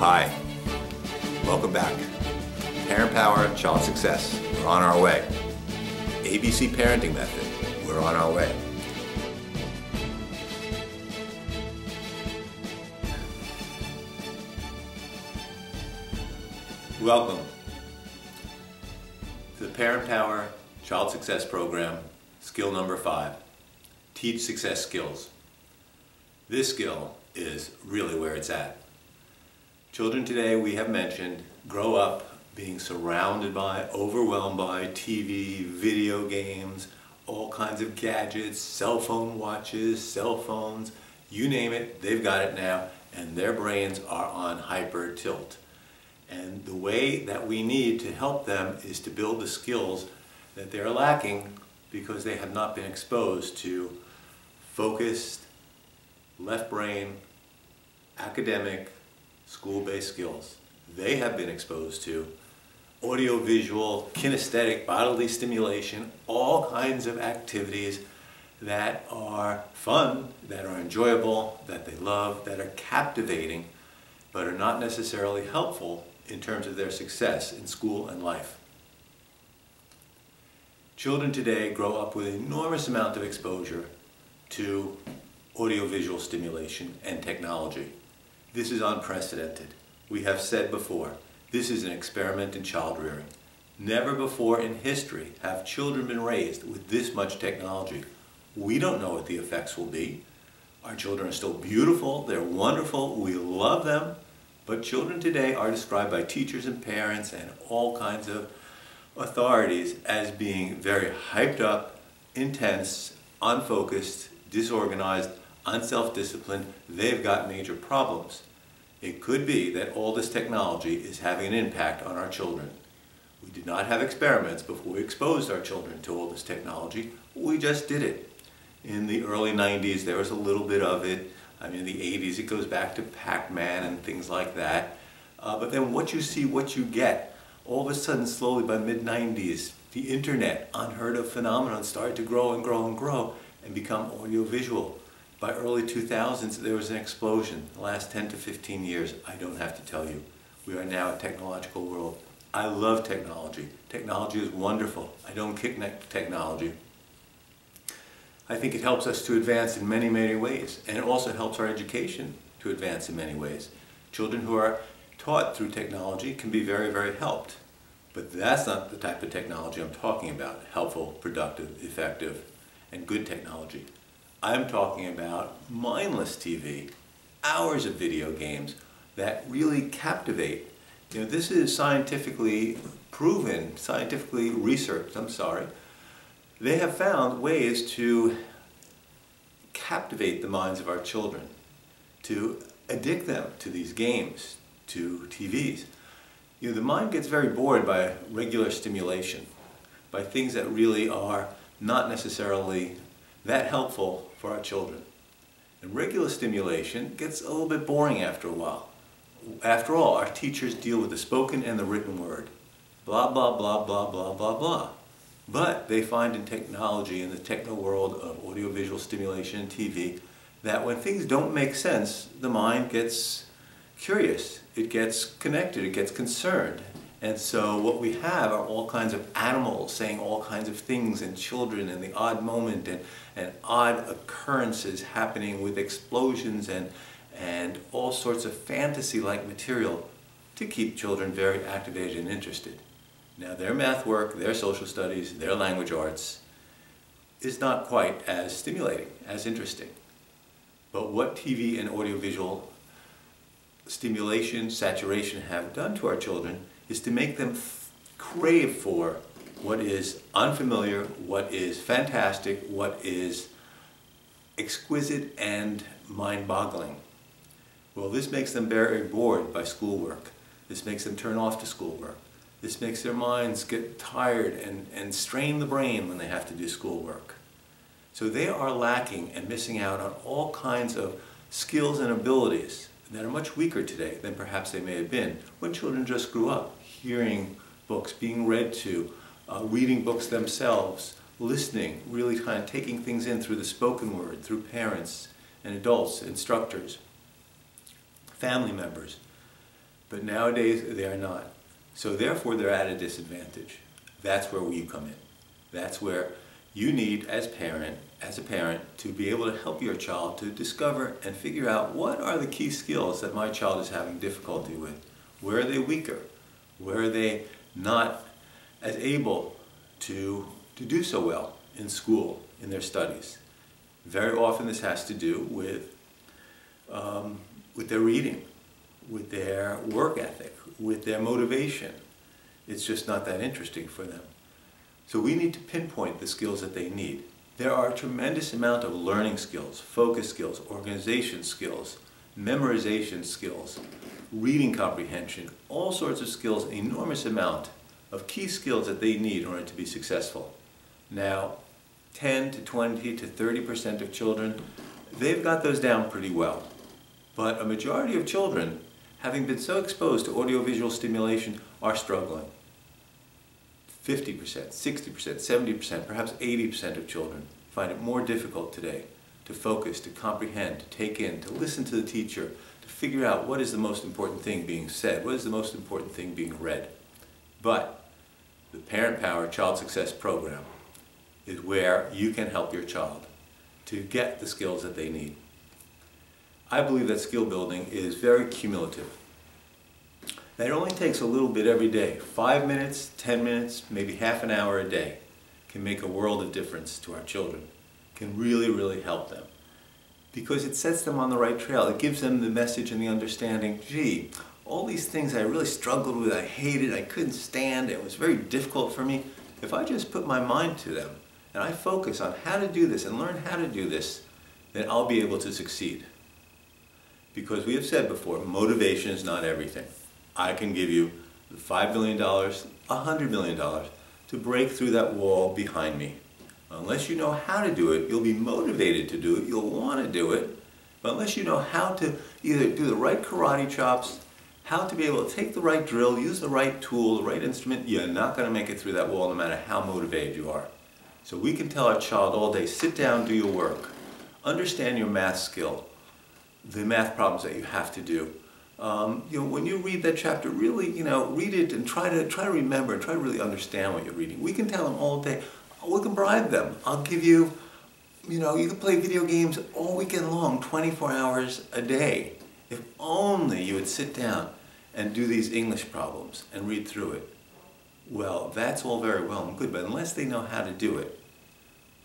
Hi, welcome back. Parent Power, Child Success, we're on our way. ABC Parenting Method, we're on our way. Welcome to the Parent Power, Child Success Program, skill number 5, teach success skills. This skill is really where it's at. Children today, we have mentioned, grow up being surrounded by, overwhelmed by TV, video games, all kinds of gadgets, cell phone watches, cell phones, you name it, they've got it now, and their brains are on hyper tilt. And the way that we need to help them is to build the skills that they're lacking because they have not been exposed to focused, left brain, academic, school-based skills. They have been exposed to audio-visual, kinesthetic, bodily stimulation, all kinds of activities that are fun, that are enjoyable, that they love, that are captivating, but are not necessarily helpful in terms of their success in school and life. Children today grow up with an enormous amount of exposure to audiovisual stimulation and technology. This is unprecedented. We have said before, this is an experiment in child rearing. Never before in history have children been raised with this much technology. We don't know what the effects will be. Our children are still beautiful, they're wonderful, we love them, but children today are described by teachers and parents and all kinds of authorities as being very hyped up, intense, unfocused, disorganized, unself-disciplined. They've got major problems. It could be that all this technology is having an impact on our children. We did not have experiments before we exposed our children to all this technology. We just did it. In the early 90s, there was a little bit of it. I mean, in the 80s, it goes back to Pac-Man and things like that. But then what you see, what you get. All of a sudden, slowly by mid-90s, the internet, unheard of phenomenon, started to grow and grow and grow and become audiovisual. By early 2000s, there was an explosion. The last 10 to 15 years, I don't have to tell you. We are now a technological world. I love technology. Technology is wonderful. I don't kick technology. I think it helps us to advance in many, many ways. And it also helps our education to advance in many ways. Children who are taught through technology can be very, very helped. But that's not the type of technology I'm talking about. Helpful, productive, effective, and good technology. I'm talking about mindless TV, hours of video games that really captivate. You know, this is scientifically proven, scientifically researched, They have found ways to captivate the minds of our children, to addict them to these games, to TVs. You know, the mind gets very bored by regular stimulation, by things that really are not necessarily that helpful for our children. And regular stimulation gets a little bit boring after a while. After all, our teachers deal with the spoken and the written word. Blah, blah, blah, blah, blah, blah, blah. But they find in technology, in the techno world of audiovisual stimulation and TV, that when things don't make sense, the mind gets curious, it gets connected, it gets concerned. And so what we have are all kinds of animals saying all kinds of things, and children, and the odd moment, and odd occurrences happening with explosions and all sorts of fantasy-like material to keep children very activated and interested. Now their math work, their social studies, their language arts is not quite as stimulating, as interesting. But what TV and audiovisual stimulation, saturation have done to our children is to make them crave for what is unfamiliar, what is fantastic, what is exquisite and mind-boggling. Well, this makes them very bored by schoolwork. This makes them turn off to schoolwork. This makes their minds get tired and strain the brain when they have to do schoolwork. So they are lacking and missing out on all kinds of skills and abilities that are much weaker today than perhaps they may have been when children just grew up, hearing books, being read to, reading books themselves, listening, really kind of taking things in through the spoken word, through parents and adults, instructors, family members. But nowadays they are not. So therefore they're at a disadvantage. That's where you come in. That's where you need, as a parent, to be able to help your child to discover and figure out what are the key skills that my child is having difficulty with. Where are they weaker? Where are they not as able to do so well in school, in their studies? Very often this has to do with their reading, with their work ethic, with their motivation. It's just not that interesting for them. So we need to pinpoint the skills that they need. There are a tremendous amount of learning skills, focus skills, organization skills, memorization skills, reading comprehension, all sorts of skills, an enormous amount of key skills that they need in order to be successful. Now, 10 to 20 to 30% of children, they've got those down pretty well. But a majority of children, having been so exposed to audiovisual stimulation, are struggling. 50%, 60%, 70%, perhaps 80% of children find it more difficult today to focus, to comprehend, to take in, to listen to the teacher, to figure out what is the most important thing being said, what is the most important thing being read. But the Parent Power Child Success Program is where you can help your child to get the skills that they need. I believe that skill building is very cumulative. That it only takes a little bit every day. 5 minutes, 10 minutes, maybe half an hour a day can make a world of difference to our children. Can really, really help them. Because it sets them on the right trail. It gives them the message and the understanding, gee, all these things I really struggled with, I hated, I couldn't stand, it was very difficult for me. If I just put my mind to them and I focus on how to do this and learn how to do this, then I'll be able to succeed. Because we have said before, motivation is not everything. I can give you $5 million, $100 million to break through that wall behind me. Unless you know how to do it, you'll be motivated to do it, you'll want to do it, but unless you know how to either do the right karate chops, how to be able to take the right drill, use the right tool, the right instrument, you're not going to make it through that wall no matter how motivated you are. So we can tell our child all day, sit down, do your work, understand your math skill, the math problems that you have to do. When you read that chapter, really, read it and try to remember and try to really understand what you're reading. We can tell them all day. We can bribe them. I'll give you, you can play video games all weekend long, 24 hours a day. If only you would sit down and do these English problems and read through it. Well, that's all very well and good, but unless they know how to do it,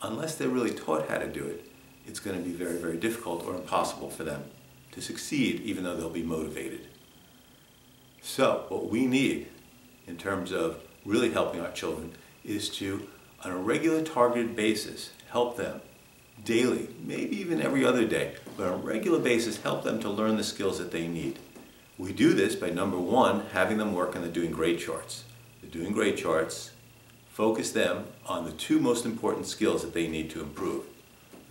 unless they're really taught how to do it, it's going to be very, very difficult or impossible for them to succeed, even though they'll be motivated. So what we need in terms of really helping our children is to, on a regular targeted basis, help them daily, maybe even every other day, but on a regular basis help them to learn the skills that they need. We do this by, number one, having them work on the Doing Great charts. The Doing Great charts focus them on the two most important skills that they need to improve.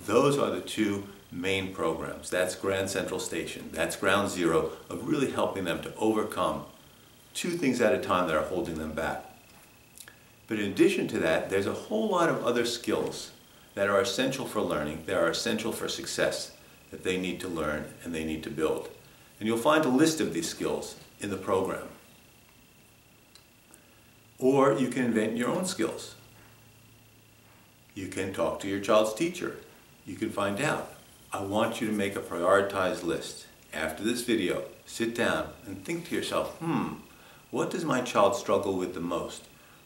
Those are the two main programs. That's Grand Central Station. That's ground zero of really helping them to overcome two things at a time that are holding them back. But in addition to that, there's a whole lot of other skills that are essential for learning, that are essential for success, that they need to learn and they need to build. And you'll find a list of these skills in the program. Or you can invent your own skills. You can talk to your child's teacher. You can find out. I want you to make a prioritized list. After this video, sit down and think to yourself, what does my child struggle with the most?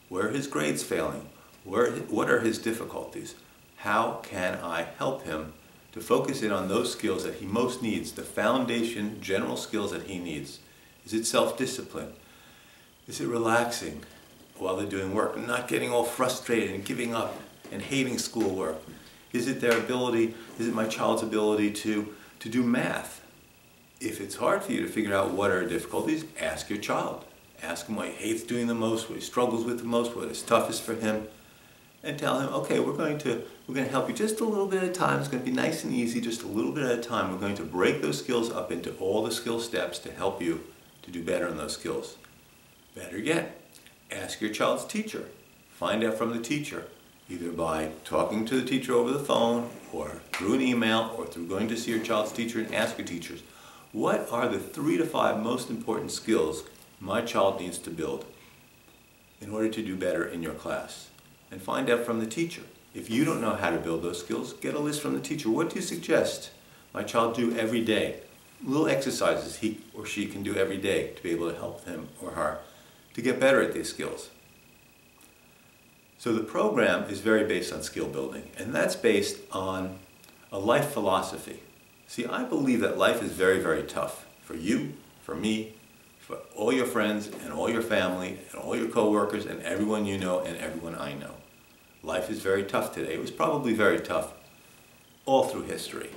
Where are his grades failing? What are his difficulties? How can I help him to focus in on those skills that he most needs, the foundation, general skills that he needs? Is it self-discipline? Is it relaxing while they're doing work and not getting all frustrated and giving up and hating schoolwork? Is it their ability, is it my child's ability to do math? If it's hard for you to figure out what are difficulties, ask your child. Ask him what he hates doing the most, what he struggles with the most, what is toughest for him, and tell him, okay, we're going to help you just a little bit at a time. It's going to be nice and easy, just a little bit at a time. We're going to break those skills up into all the skill steps to help you to do better in those skills. Better yet, ask your child's teacher. Find out from the teacher, either by talking to the teacher over the phone, or through an email, or through going to see your child's teacher and ask your teachers, what are the 3 to 5 most important skills my child needs to build in order to do better in your class? And find out from the teacher. If you don't know how to build those skills, get a list from the teacher. What do you suggest my child do every day? Little exercises he or she can do every day to be able to help him or her to get better at these skills. So the program is very based on skill building, and that's based on a life philosophy. See, I believe that life is very, very tough for you, for me, for all your friends and all your family and all your coworkers and everyone you know and everyone I know. Life is very tough today. It was probably very tough all through history.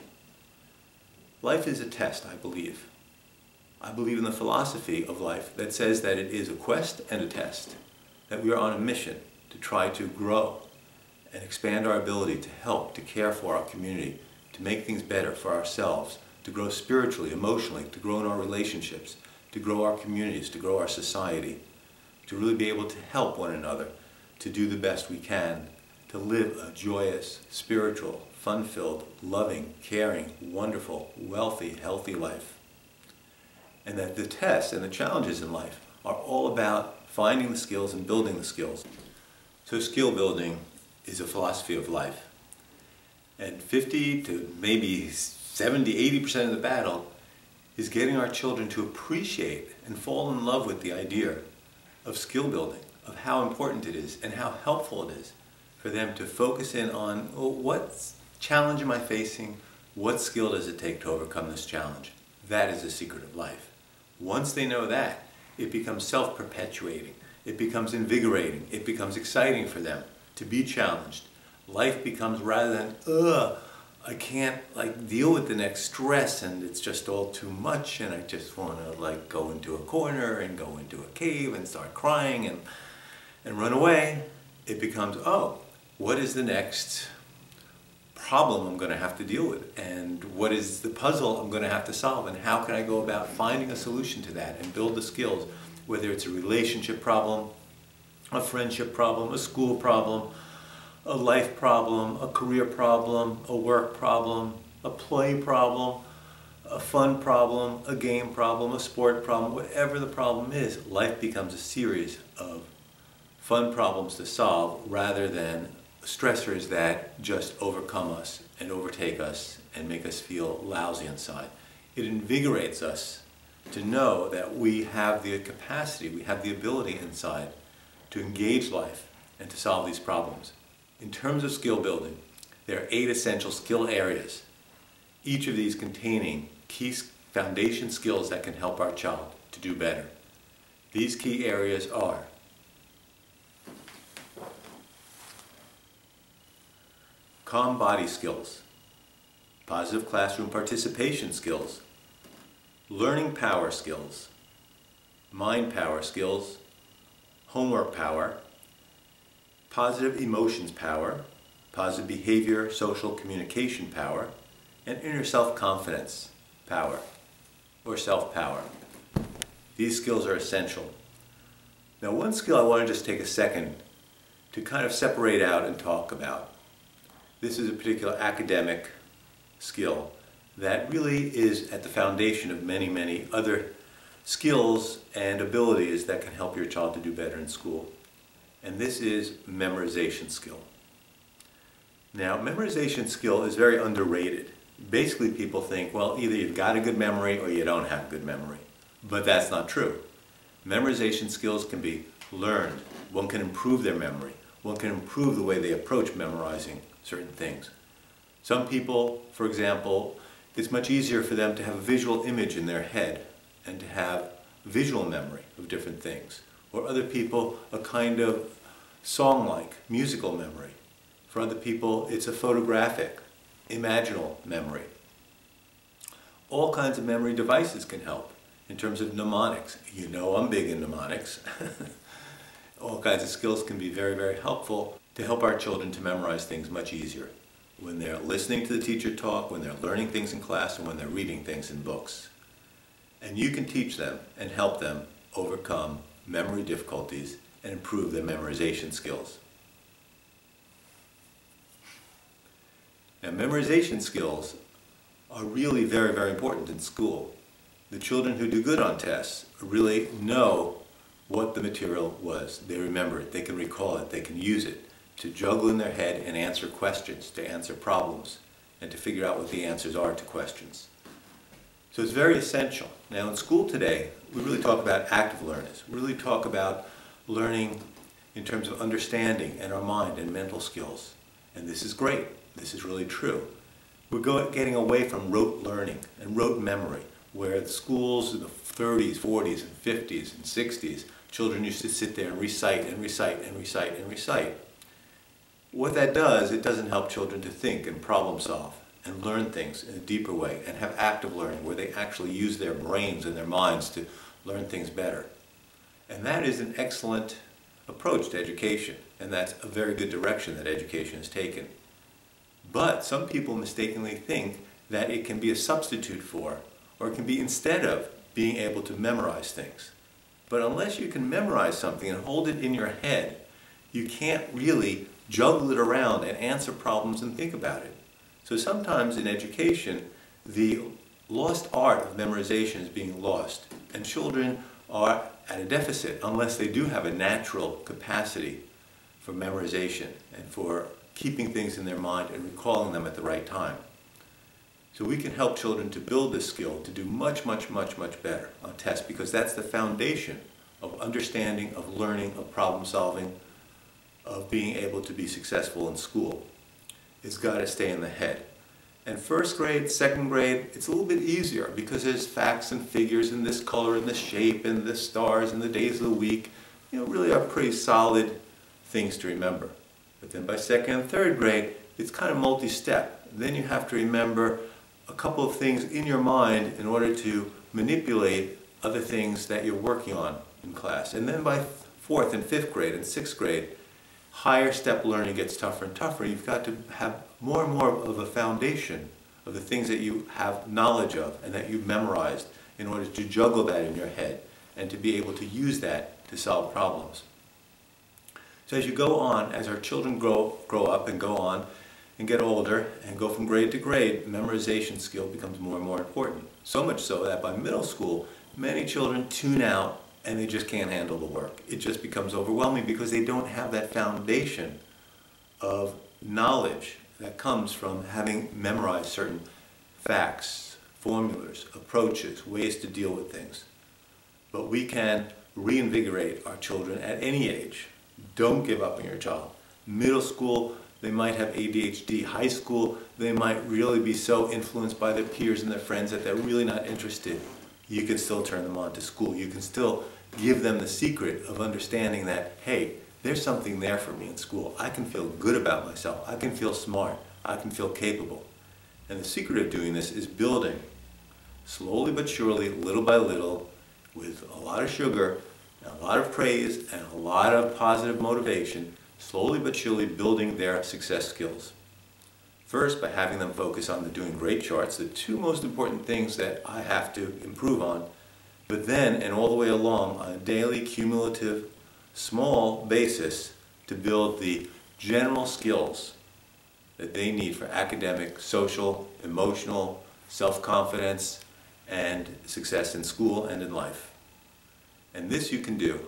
Life is a test, I believe. I believe in the philosophy of life that says that it is a quest and a test, that we are on a mission to try to grow and expand our ability to help, to care for our community, to make things better for ourselves, to grow spiritually, emotionally, to grow in our relationships, to grow our communities, to grow our society, to really be able to help one another, to do the best we can, to live a joyous, spiritual, fun-filled, loving, caring, wonderful, wealthy, healthy life. And that the tests and the challenges in life are all about finding the skills and building the skills. So skill building is a philosophy of life. And 50 to maybe 70, 80% of the battle is getting our children to appreciate and fall in love with the idea of skill building, of how important it is and how helpful it is for them to focus in on, well, what challenge am I facing? What skill does it take to overcome this challenge? That is the secret of life. Once they know that, it becomes self-perpetuating. It becomes invigorating. It becomes exciting for them to be challenged. Life becomes, rather than, I can't deal with the next stress and it's just all too much and I just want to go into a corner and go into a cave and start crying and run away. It becomes, oh, what is the next problem I'm going to have to deal with, and what is the puzzle I'm going to have to solve, and how can I go about finding a solution to that and build the skills, whether it's a relationship problem, a friendship problem, a school problem, a life problem, a career problem, a work problem, a play problem, a fun problem, a game problem, a sport problem. Whatever the problem is, life becomes a series of fun problems to solve rather than stressors that just overcome us and overtake us and make us feel lousy inside. It invigorates us to know that we have the capacity, we have the ability inside to engage life and to solve these problems. In terms of skill building, there are 8 essential skill areas, each of these containing key foundation skills that can help our child to do better. These key areas are calm body skills, positive classroom participation skills, learning power skills, mind power skills, homework power, positive emotions power, positive behavior, social communication power, and inner self-confidence power, or self-power. These skills are essential. Now, one skill I want to just take a second to kind of separate out and talk about. This is a particular academic skill that really is at the foundation of many, many other skills and abilities that can help your child to do better in school. And this is memorization skill. Now, memorization skill is very underrated. Basically, people think, well, either you've got a good memory or you don't have a good memory. But that's not true. Memorization skills can be learned. One can improve their memory. One can improve the way they approach memorizing certain things. Some people, for example, it's much easier for them to have a visual image in their head and to have visual memory of different things. Or other people, a kind of song-like, musical memory. For other people, it's a photographic, imaginal memory. All kinds of memory devices can help in terms of mnemonics. You know I'm big in mnemonics. All kinds of skills can be very, very helpful to help our children to memorize things much easier when they're listening to the teacher talk, when they're learning things in class, and when they're reading things in books. And you can teach them and help them overcome memory difficulties and improve their memorization skills. Now, memorization skills are really very, very important in school. The children who do good on tests really know what the material was. They remember it, they can recall it, they can use it to juggle in their head and answer questions, to answer problems, and to figure out what the answers are to questions. So it's very essential. Now in school today, we really talk about active learners. We really talk about learning in terms of understanding and our mind and mental skills. And this is great. This is really true. We're getting away from rote learning and rote memory, where the schools in the 30s, 40s, and 50s, and 60s, children used to sit there and recite and recite and recite and recite. What that does, it doesn't help children to think and problem solve and learn things in a deeper way and have active learning where they actually use their brains and their minds to learn things better. And that is an excellent approach to education, and that's a very good direction that education has taken. But some people mistakenly think that it can be a substitute for, or it can be instead of, being able to memorize things. But unless you can memorize something and hold it in your head, you can't really juggle it around and answer problems and think about it. So sometimes in education, the lost art of memorization is being lost, and children are at a deficit unless they do have a natural capacity for memorization and for keeping things in their mind and recalling them at the right time. So we can help children to build this skill to do much, much, much, much better on tests, because that's the foundation of understanding, of learning, of problem solving, of being able to be successful in school. It's got to stay in the head. And first grade, second grade, it's a little bit easier because there's facts and figures and this color and this shape and the stars and the days of the week. You know, really are pretty solid things to remember. But then by second and third grade, it's kind of multi-step. Then you have to remember a couple of things in your mind in order to manipulate other things that you're working on in class. And then by fourth and fifth grade and sixth grade, higher step learning gets tougher and tougher. You've got to have more and more of a foundation of the things that you have knowledge of and that you've memorized in order to juggle that in your head and to be able to use that to solve problems. So as you go on, as our children grow up and go on and get older and go from grade to grade, memorization skill becomes more and more important. So much so that by middle school, many children tune out and they just can't handle the work. It just becomes overwhelming because they don't have that foundation of knowledge that comes from having memorized certain facts, formulas, approaches, ways to deal with things. But we can reinvigorate our children at any age. Don't give up on your child. Middle school, they might have ADHD. High school, they might really be so influenced by their peers and their friends that they're really not interested. You can still turn them on to school. You can still give them the secret of understanding that, hey, there's something there for me in school. I can feel good about myself. I can feel smart. I can feel capable. And the secret of doing this is building, slowly but surely, little by little, with a lot of sugar, and a lot of praise, and a lot of positive motivation, slowly but surely building their success skills. First, by having them focus on the doing great charts, the two most important things that I have to improve on, but then, and all the way along, on a daily, cumulative, small basis to build the general skills that they need for academic, social, emotional, self-confidence, and success in school and in life. And this you can do.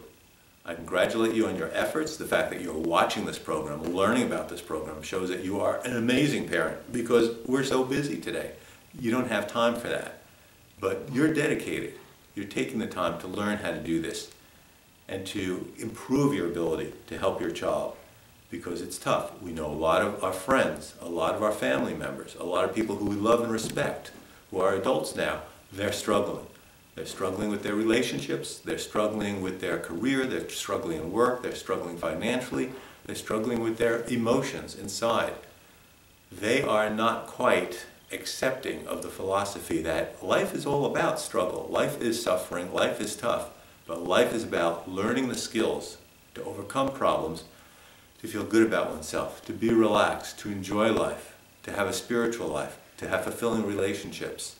I congratulate you on your efforts. The fact that you're watching this program, learning about this program, shows that you are an amazing parent, because we're so busy today. You don't have time for that. But you're dedicated. You're taking the time to learn how to do this and to improve your ability to help your child, because it's tough. We know a lot of our friends, a lot of our family members, a lot of people who we love and respect, who are adults now, they're struggling. They're struggling with their relationships, they're struggling with their career, they're struggling in work, they're struggling financially, they're struggling with their emotions inside. They are not quite accepting of the philosophy that life is all about struggle. Life is suffering, life is tough, but life is about learning the skills to overcome problems, to feel good about oneself, to be relaxed, to enjoy life, to have a spiritual life, to have fulfilling relationships.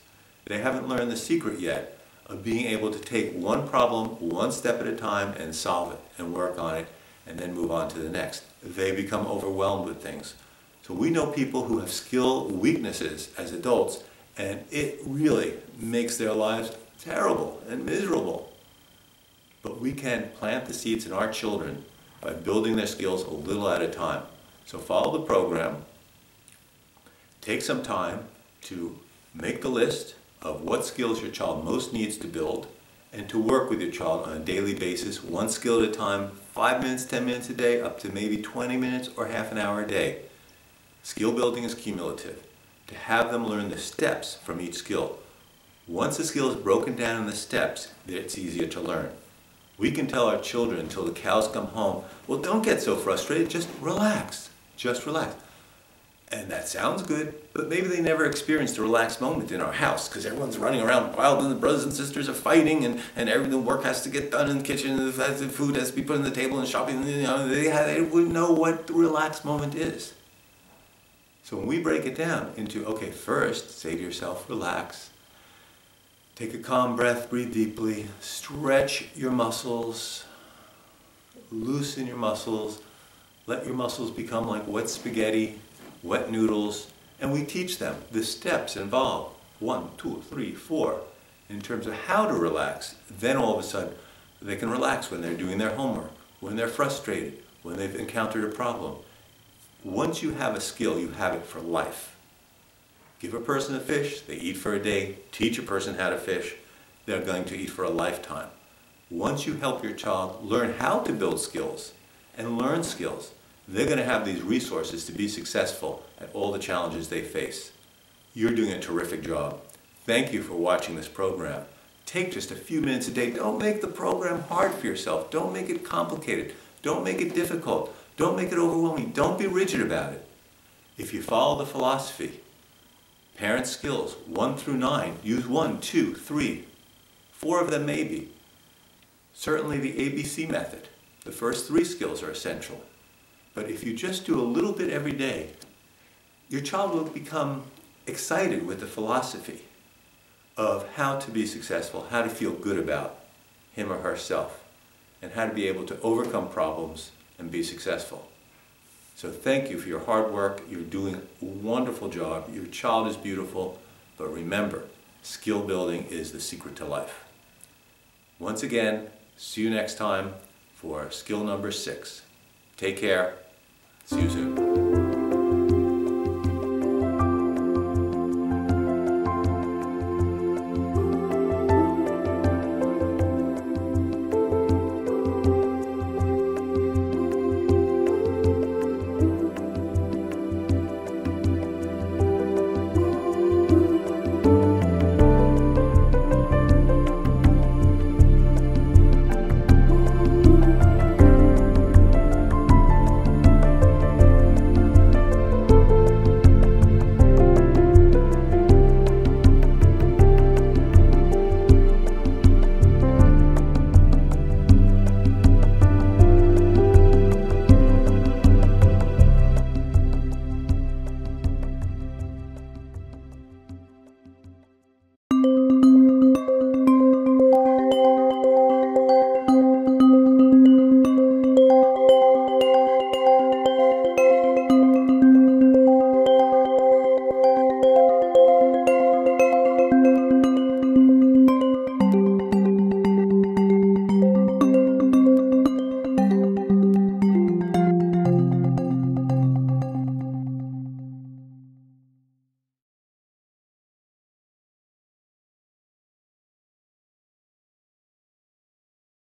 They haven't learned the secret yet of being able to take one problem one step at a time and solve it and work on it and then move on to the next. They become overwhelmed with things. So we know people who have skill weaknesses as adults, and it really makes their lives terrible and miserable. But we can plant the seeds in our children by building their skills a little at a time. So follow the program. Take some time to make the list of what skills your child most needs to build, and to work with your child on a daily basis, one skill at a time, 5 minutes, 10 minutes a day, up to maybe 20 minutes or half an hour a day. Skill building is cumulative. To have them learn the steps from each skill. Once a skill is broken down in the steps, it's easier to learn. We can tell our children until the cows come home, well, don't get so frustrated, just relax. Just relax. And that sounds good, but maybe they never experienced a relaxed moment in our house because everyone's running around wild and the brothers and sisters are fighting and everything, work has to get done in the kitchen and the food has to be put on the table and shopping. They wouldn't know what the relaxed moment is. So when we break it down into, okay, first, say to yourself, relax. Take a calm breath, breathe deeply, stretch your muscles, loosen your muscles, let your muscles become like wet spaghetti, wet noodles, and we teach them the steps involved, 1, 2, 3, 4, in terms of how to relax. Then all of a sudden, they can relax when they're doing their homework, when they're frustrated, when they've encountered a problem. Once you have a skill, you have it for life. Give a person a fish, they eat for a day. Teach a person how to fish, they're going to eat for a lifetime. Once you help your child learn how to build skills and learn skills, they're going to have these resources to be successful at all the challenges they face. You're doing a terrific job. Thank you for watching this program. Take just a few minutes a day. Don't make the program hard for yourself. Don't make it complicated. Don't make it difficult. Don't make it overwhelming. Don't be rigid about it. If you follow the philosophy, parent skills 1 through 9, use 1, 2, 3, 4 of them maybe. Certainly the ABC method. The first 3 skills are essential. But if you just do a little bit every day, your child will become excited with the philosophy of how to be successful, how to feel good about him or herself, and how to be able to overcome problems and be successful. So thank you for your hard work. You're doing a wonderful job. Your child is beautiful. But remember, skill building is the secret to life. Once again, see you next time for skill number 6. Take care. See you soon.